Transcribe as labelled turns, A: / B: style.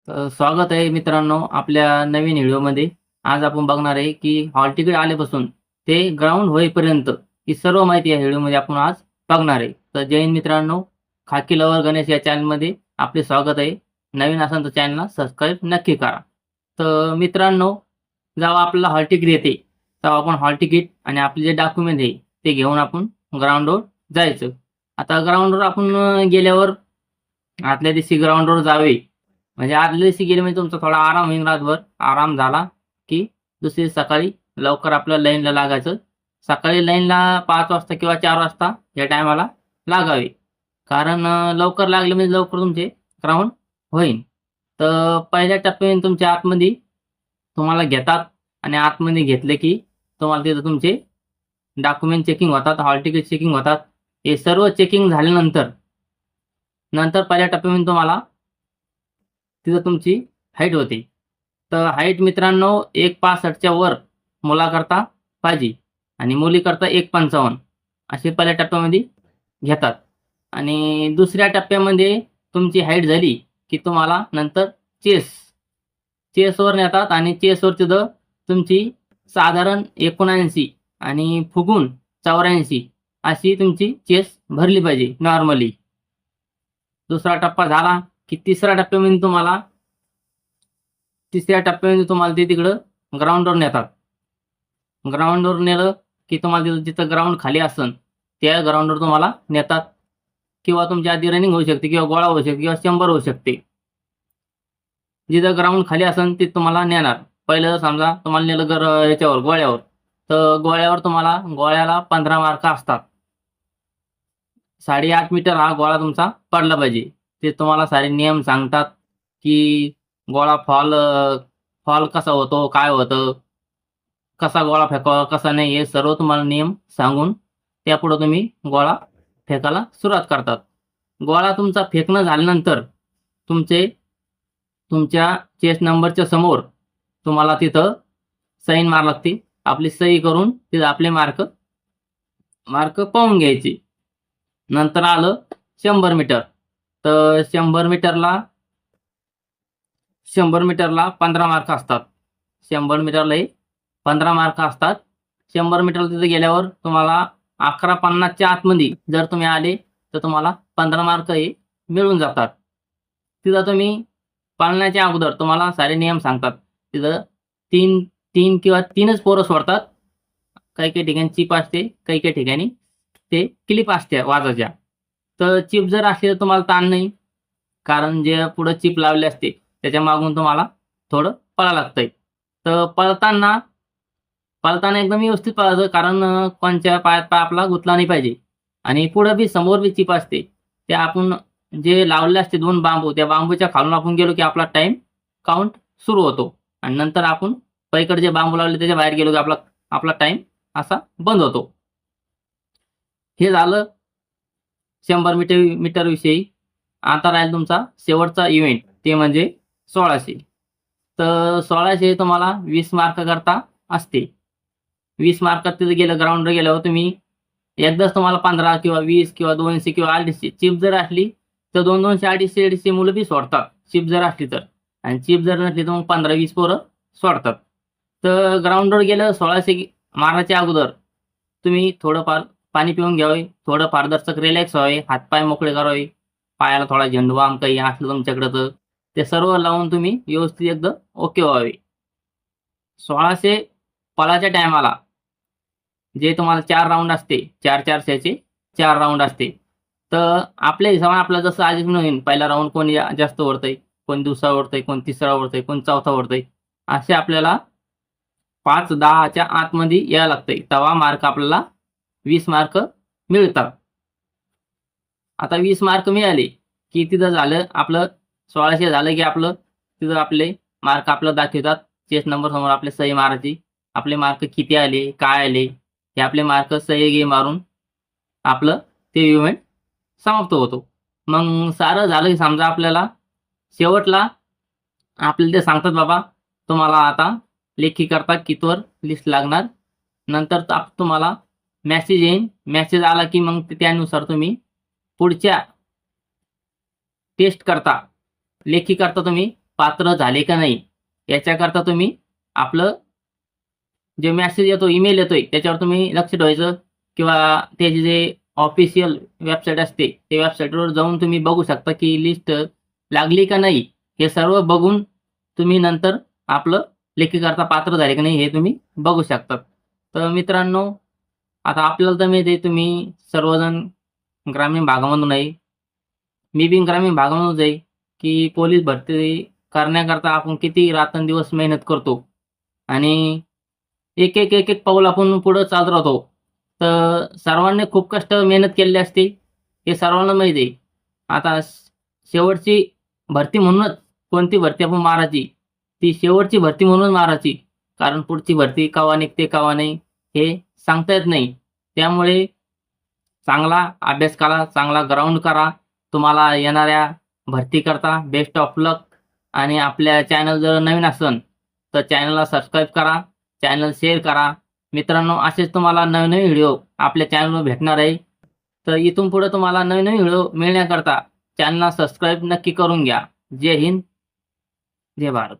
A: स्वागत आहे मित्रांनो आपल्या नवीन व्हिडिओमध्ये. आज आपण बघणार आहे की हॉल तिकीट आल्यापासून ते ग्राउंड होईपर्यंत ही सर्व माहिती या व्हिडिओमध्ये आपण आज बघणार आहे. तर जय हिंद मित्रांनो, खाकी लवर गणेश या चॅनलमध्ये आपले स्वागत आहे. नवीन असाल तर चॅनलला सबस्क्राईब नक्की करा. तर मित्रांनो, जेव्हा आपल्याला हॉल तिकीट येते तेव्हा आपण हॉल तिकीट आणि आपले जे डॉक्युमेंट आहे ते घेऊन आपण ग्राउंडवर जायचं. आता ग्राउंडवर आपण गेल्यावर आदल्या दिवशी ग्राउंडवर जावे म्हणजे आदल्या दिवशी गेले म्हणजे तुमचा थोडा आराम होईल रातभर. आराम झाला की दुसरी सकाळी लवकर आपलं लाईनला लागायचं. सकाळी लाईनला 5 वाजता किंवा 4 वाजता या टायमाला लागावे. कारण लवकर लागले म्हणजे लवकर तुमचे ग्राउंड होईल. तर पहिल्या टप्प्याने तुमच्या आतमध्ये तुम्हाला घेतात आणि आतमध्ये घेतले की तुम्हाला तिथं तुमचे डॉक्युमेंट चेकिंग होतात, हॉल तिकीट चेकिंग होतात. हे सर्व चेकिंग झाल्यानंतर पहिल्या टप्प्यामध्ये तुम्हाला तिथं तुमची हाईट होते. तर हाईट मित्रांनो 1.65च्या वर मुलाकरता पाहिजे आणि मुलीकरता 1.55 अशी पहिल्या टप्प्यामध्ये घेतात. आणि दुसऱ्या टप्प्यामध्ये तुमची हाईट झाली की तुम्हाला नंतर चेसवर नेतात आणि चेसवर तिथं तुमची साधारण 79 आणि फुगून 84 अशी तुमची चेस भरली पाहिजे नॉर्मली. दुसरा टप्पा झाला की तिसऱ्या टप्प्यामध्ये तुम्हाला ते तिकडं ग्राउंडवर नेतात. ग्राउंडवर नेलं की तुम्हाला तिथं जिथं ग्राउंड खाली असेल त्या ग्राउंडवर तुम्हाला नेतात किंवा तुमच्या आधी रनिंग होऊ शकते किंवा गोळा होऊ शकते किंवा 100 होऊ शकते. जिथं ग्राउंड खाली असेल ते तुम्हाला नेणार. पहिलं समजा तुम्हाला नेलं याच्यावर गोळ्यावर, तर गोळ्याला 15 मार्क असतात. 8.5 मीटर हा गोळा तुमचा पडला पाहिजे. ते तुम्हाला सारे नियम सांगतात की गोळा फॉल कसा होतो, काय होतं, कसा गोळा फेकावा, कसा नाही, हे सर्व तुम्हाला नियम सांगून त्यापुढं तुम्ही गोळा फेकायला सुरुवात करतात. गोळा तुमचा फेकणं झाल्यानंतर तुमच्या चेस्ट नंबरच्या समोर तुम्हाला तिथं साईन मारावी लागते. आपली सही करून तिथं आपले मार्क पाहून घ्यायचे. नंतर आलं 100 मीटर. तर 100 मीटरला 15 मार्क असतात. 100 मीटरलाही 15 मार्क असतात. 100 मीटरला तिथे गेल्यावर तुम्हाला 11:50च्या आतमध्ये जर तुम्ही आले तर तुम्हाला 15 मार्क हे मिळून जातात. तिथं तुम्ही पळण्याच्या अगोदर तुम्हाला सारे नियम सांगतात. तिथं 3 किंवा 3च पोरं सोडतात. काही ठिकाणी चिप असते, काही ठिकाणी ते क्लिप असते वाजाच्या. तर चिप जर असली तर तुम्हाला ताण नाही, कारण जे पुढं चिप लावली असते त्याच्या मागून तुम्हाला थोडं पळायला लागतंय. तर पळताना एकदम व्यवस्थित पळायचं, कारण कोणच्या पायात पाय आपला गुंतला नाही पाहिजे. आणि पुढं बी समोर बी चिप असते, ते आपण जे लावलेले असते 2 बांबू, त्या बांबूच्या खालून आपण गेलो की आपला टाईम काउंट सुरू होतो आणि नंतर आपण पलीकडे जे बांबू लावले त्याच्या बाहेर गेलो की आपला टाईम असा बंद होतो. हे झालं 100 मीटर विषयी. आता राहील तुमचा शेवटचा इव्हेंट, ते म्हणजे 1600. तर 1600 तुम्हाला 20 मार्क करता असते. 20 मार्कात तिथे ग्राउंडवर गेल्यावर तुम्ही एकदाच तुम्हाला 15 किंवा 20 किंवा 200 किंवा 250 चिप जर असली तर 200, 250 मुलं बी सोडतात, चिप जर असली तर. आणि चिप जर नसली तर मग 15-20 पोरं सोडतात. तर ग्राउंडवर गेलं 1600 मारायच्या अगोदर तुम्ही थोडंफार पाणी पिऊन घ्यावे, थोडं पारदर्शक रिलॅक्स व्हावे, हातपाय मोकळे करावे, पायाला थोडा झेंडूबाम काही असलं तुमच्याकडं तर ते सर्व लावून तुम्ही व्यवस्थित एकदम ओके व्हावे. 1600 पळाच्या टायमाला जे तुम्हाला 4 राऊंड असते, 4-4चे 4 राऊंड असते. तर आपल्या हिशोबाने आपल्याला जसं अरेंजमेंट होईल, पहिला राऊंड कोण जास्त ओढतंय, कोण दुसरा ओढतंय, कोण तिसरा ओढतंय, कोण चौथा ओढतंय, असे आपल्याला 5-10च्या आतमध्ये यायला लागतंय. तेव्हा मार्क आपल्याला 20 मार्क मिळतात. आता 20 मार्क मिळाले की तिथं झालं आपलं 1600 झालं की आपलं तिथं आपले मार्क आपलं दाखवतात. चेस्ट नंबर समोर आपले सही मारायची. आपले मार्क किती आले, काय आले, हे आपले मार्क सही मारून आपलं ते इव्हेंट समाप्त होतो. मग सारं झालं की समजा आपल्याला शेवटला आपल्याला ते सांगतात, बाबा तुम्हाला आता लेखी करता कितवर लिस्ट लागणार. नंतर तुम्हाला मेसेज येईल. मेसेज आला की मग त्यानुसार तुम्ही पुढच्या लेखी करता तुम्ही पात्र झाले का नाही याच्याकरता तुम्ही आपलं जे मेसेज येतो, ईमेल येतोय त्याच्यावर तुम्ही लक्ष ठेवायचं किंवा त्याचे जे ऑफिशियल वेबसाईट असते, त्या वेबसाईटवर जाऊन तुम्ही बघू शकता की लिस्ट लागली का नाही, हे सर्व बघून तुम्ही नंतर आपलं लेखीकरता पात्र झाले की नाही हे तुम्ही बघू शकतात. तर मित्रांनो, आता आपल्याला तर माहिती आहे तुम्ही सर्वजण ग्रामीण भागामधून आहे. मी बी ग्रामीण भागामधूनच आहे, की पोलीस भरती करण्याकरता आपण किती रात्रंदिवस मेहनत करतो आणि एक पाऊल आपण पुढं चालत राहतो. तर सर्वांनी खूप कष्ट मेहनत केलेली असते, हे सर्वांना माहीत आहे. आता शेवटची भरती म्हणूनच कोणती भरती आपण मारायची, ती शेवटची भरती म्हणून मारायची. कारण पुढची भरती केव्हा निघते केव्हा नाही हे सांगता येत नाही. त्यामुळे चांगला अभ्यास करा, चांगला ग्राउंड करा. तुम्हाला येणाऱ्या भरतीकरता बेस्ट ऑफ लक आणि आपल्या चॅनल जर नवीन असेल तर चॅनलला सबस्क्राईब करा, चॅनल शेअर करा. मित्रांनो, असेच तुम्हाला नवीन-नवीन व्हिडिओ आपल्या चॅनलवर भेटणार आहे. तर इथून पुढे तुम्हाला नवीन-नवीन व्हिडिओ मिळण्याकरता चॅनलला सबस्क्राईब नक्की करून घ्या. जय हिंद, जय भारत.